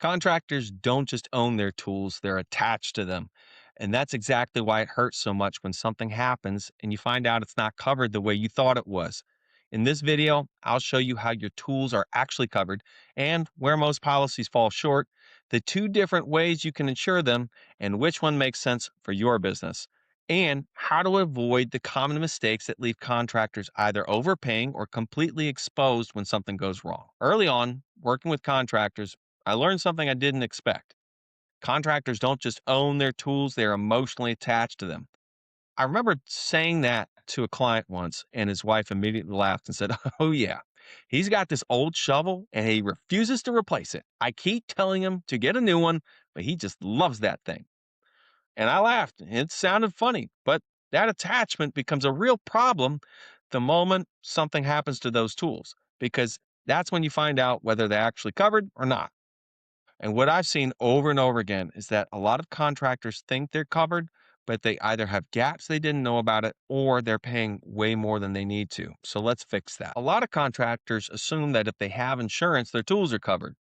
Contractors don't just own their tools, they're attached to them. And that's exactly why it hurts so much when something happens and you find out it's not covered the way you thought it was. In this video, I'll show you how your tools are actually covered and where most policies fall short, the two different ways you can insure them, and which one makes sense for your business, and how to avoid the common mistakes that leave contractors either overpaying or completely exposed when something goes wrong. Early on, working with contractors, I learned something I didn't expect. Contractors don't just own their tools, they're emotionally attached to them. I remember saying that to a client once, and his wife immediately laughed and said, "Oh, yeah, he's got this old shovel and he refuses to replace it. I keep telling him to get a new one, but he just loves that thing." And I laughed. It sounded funny, but that attachment becomes a real problem the moment something happens to those tools, because that's when you find out whether they're actually covered or not. And what I've seen over and over again is that a lot of contractors think they're covered, but they either have gaps they didn't know about it or they're paying way more than they need to. So let's fix that. A lot of contractors assume that if they have insurance, their tools are covered.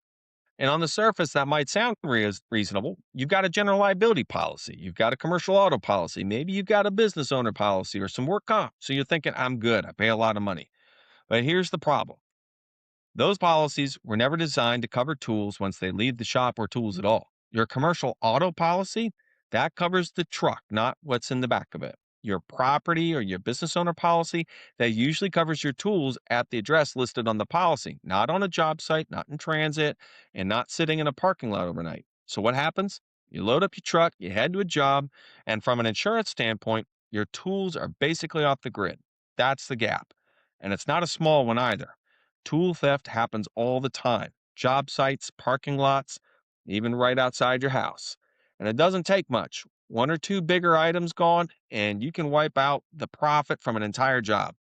And on the surface, that might sound reasonable. You've got a general liability policy, you've got a commercial auto policy, maybe you've got a business owner policy or some work comp. So you're thinking, I'm good, I pay a lot of money. But here's the problem: those policies were never designed to cover tools once they leave the shop or tools at all. Your commercial auto policy, that covers the truck, not what's in the back of it. Your property or your business owner policy, that usually covers your tools at the address listed on the policy, not on a job site, not in transit, and not sitting in a parking lot overnight. So what happens? You load up your truck, you head to a job, and from an insurance standpoint, your tools are basically off the grid. That's the gap. And it's not a small one either. Tool theft happens all the time: job sites, parking lots, even right outside your house. And it doesn't take much. One or two bigger items gone, and you can wipe out the profit from an entire job.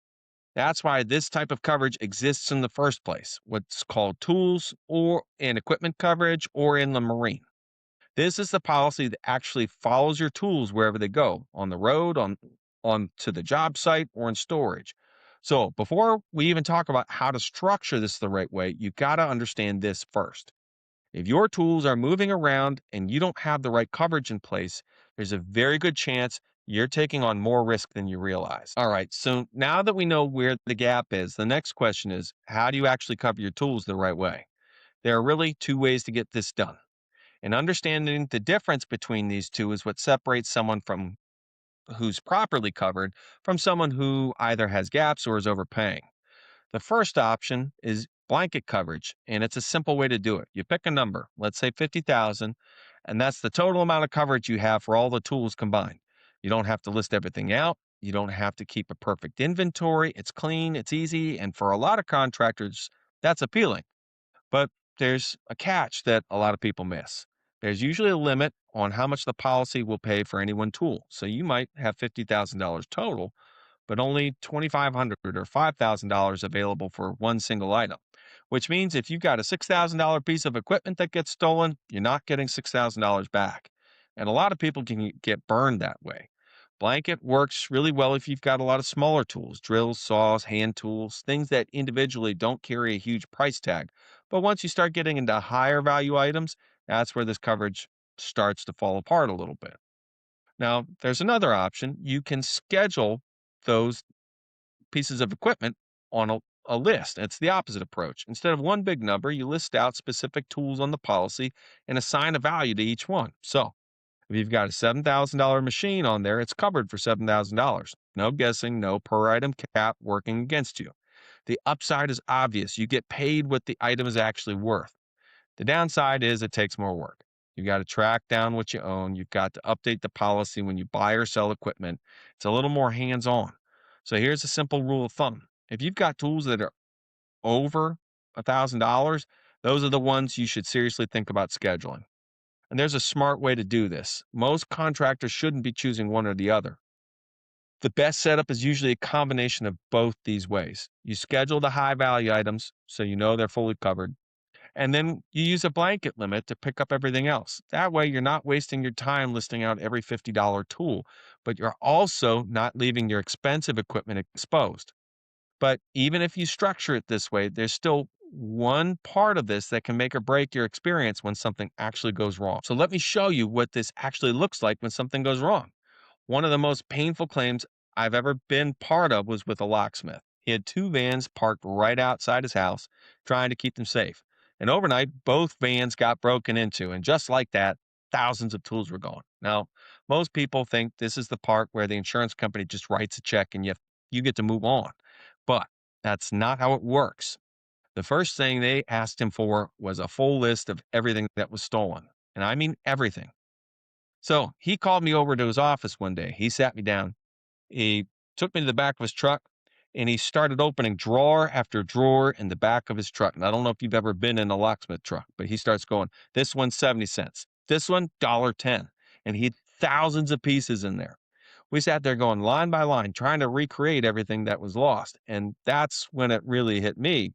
That's why this type of coverage exists in the first place, what's called tools or in equipment coverage or in the marine. This is the policy that actually follows your tools wherever they go, on the road, on to the job site, or in storage. So before we even talk about how to structure this the right way, you got to understand this first. If your tools are moving around and you don't have the right coverage in place, there's a very good chance you're taking on more risk than you realize. All right, so now that we know where the gap is, the next question is, how do you actually cover your tools the right way? There are really two ways to get this done. And understanding the difference between these two is what separates someone from who's properly covered from someone who either has gaps or is overpaying. The first option is blanket coverage, and it's a simple way to do it. You pick a number, let's say 50,000, and that's the total amount of coverage you have for all the tools combined. You don't have to list everything out. You don't have to keep a perfect inventory. It's clean, it's easy, and for a lot of contractors, that's appealing. But there's a catch that a lot of people miss. There's usually a limit on how much the policy will pay for any one tool. So you might have $50,000 total, but only $2,500 or $5,000 available for one single item, which means if you've got a $6,000 piece of equipment that gets stolen, you're not getting $6,000 back. And a lot of people can get burned that way. Blanket works really well if you've got a lot of smaller tools, drills, saws, hand tools, things that individually don't carry a huge price tag. But once you start getting into higher value items, that's where this coverage starts to fall apart a little bit. Now, there's another option. You can schedule those pieces of equipment on a list. It's the opposite approach. Instead of one big number, you list out specific tools on the policy and assign a value to each one. So if you've got a $7,000 machine on there, it's covered for $7,000. No guessing, no per item cap working against you. The upside is obvious. You get paid what the item is actually worth. The downside is it takes more work. You got to track down what you own. You've got to update the policy when you buy or sell equipment. It's a little more hands on. So here's a simple rule of thumb: if you've got tools that are over $1,000, those are the ones you should seriously think about scheduling. And there's a smart way to do this. Most contractors shouldn't be choosing one or the other. The best setup is usually a combination of both these ways. You schedule the high value items so you know they're fully covered, and then you use a blanket limit to pick up everything else. That way, you're not wasting your time listing out every $50 tool, but you're also not leaving your expensive equipment exposed. But even if you structure it this way, there's still one part of this that can make or break your experience when something actually goes wrong. So let me show you what this actually looks like when something goes wrong. One of the most painful claims I've ever been part of was with a locksmith. He had two vans parked right outside his house, trying to keep them safe. And overnight, both vans got broken into, and just like that, thousands of tools were gone. Now, most people think this is the part where the insurance company just writes a check and you get to move on. But that's not how it works. The first thing they asked him for was a full list of everything that was stolen. And I mean everything. So he called me over to his office one day. He sat me down. He took me to the back of his truck and he started opening drawer after drawer in the back of his truck. And I don't know if you've ever been in a locksmith truck, but he starts going, this one's 70 cents. This one, $1.10. And he had thousands of pieces in there. We sat there going line by line, trying to recreate everything that was lost. And that's when it really hit me.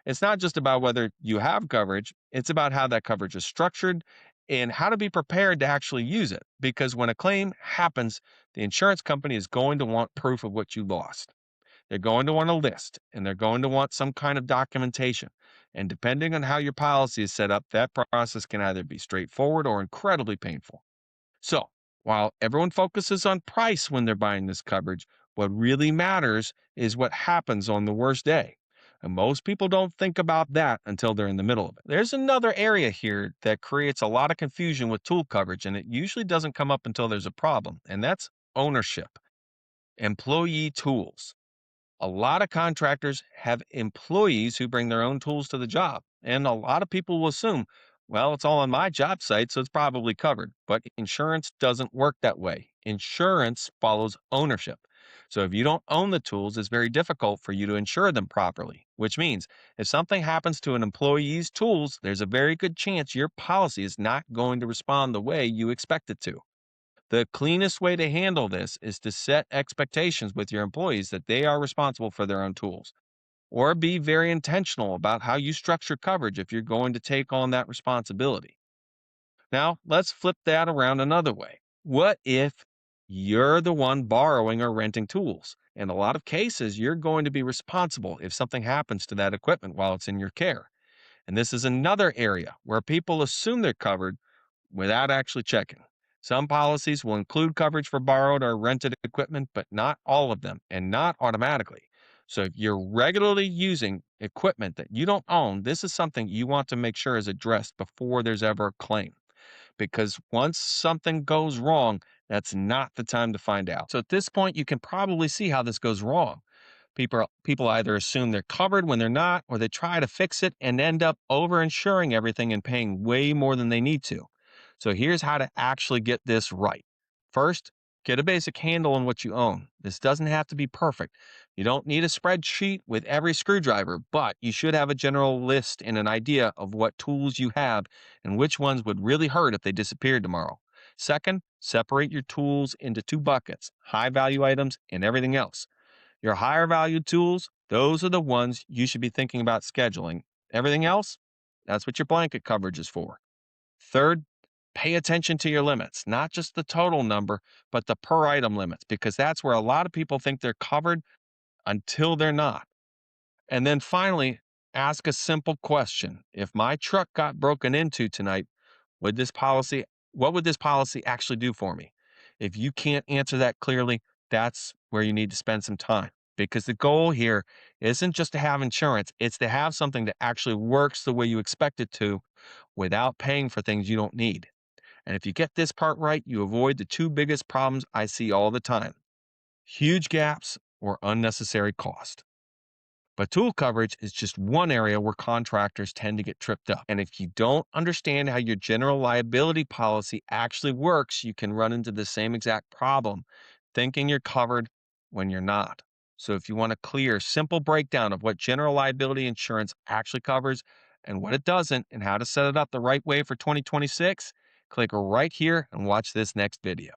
It's not just about whether you have coverage, it's about how that coverage is structured and how to be prepared to actually use it. Because when a claim happens, the insurance company is going to want proof of what you lost. They're going to want a list and they're going to want some kind of documentation. And depending on how your policy is set up, that process can either be straightforward or incredibly painful. So, while everyone focuses on price when they're buying this coverage, what really matters is what happens on the worst day. And most people don't think about that until they're in the middle of it. There's another area here that creates a lot of confusion with tool coverage, and it usually doesn't come up until there's a problem, and that's ownership. Employee tools. A lot of contractors have employees who bring their own tools to the job. And a lot of people will assume, well, it's all on my job site, so it's probably covered. But insurance doesn't work that way. Insurance follows ownership. So if you don't own the tools, it's very difficult for you to insure them properly, which means if something happens to an employee's tools, there's a very good chance your policy is not going to respond the way you expect it to. The cleanest way to handle this is to set expectations with your employees that they are responsible for their own tools, or be very intentional about how you structure coverage if you're going to take on that responsibility. Now, let's flip that around another way. What if you're the one borrowing or renting tools? In a lot of cases, you're going to be responsible if something happens to that equipment while it's in your care. And this is another area where people assume they're covered without actually checking. Some policies will include coverage for borrowed or rented equipment, but not all of them and not automatically. So if you're regularly using equipment that you don't own, this is something you want to make sure is addressed before there's ever a claim. Because once something goes wrong, that's not the time to find out. So at this point, you can probably see how this goes wrong. People either assume they're covered when they're not, or they try to fix it and end up over-insuring everything and paying way more than they need to. So here's how to actually get this right. First, get a basic handle on what you own. This doesn't have to be perfect. You don't need a spreadsheet with every screwdriver, but you should have a general list and an idea of what tools you have and which ones would really hurt if they disappeared tomorrow. Second, separate your tools into two buckets, high value items and everything else. Your higher value tools, those are the ones you should be thinking about scheduling. Everything else, that's what your blanket coverage is for. Third, pay attention to your limits, not just the total number, but the per item limits, because that's where a lot of people think they're covered until they're not. And then finally, ask a simple question. If my truck got broken into tonight, would this policy, what would this policy actually do for me? If you can't answer that clearly, that's where you need to spend some time because the goal here isn't just to have insurance, it's to have something that actually works the way you expect it to without paying for things you don't need. And if you get this part right, you avoid the two biggest problems I see all the time: huge gaps or unnecessary cost. But tool coverage is just one area where contractors tend to get tripped up. And if you don't understand how your general liability policy actually works, you can run into the same exact problem, thinking you're covered when you're not. So if you want a clear, simple breakdown of what general liability insurance actually covers and what it doesn't and how to set it up the right way for 2026, click right here and watch this next video.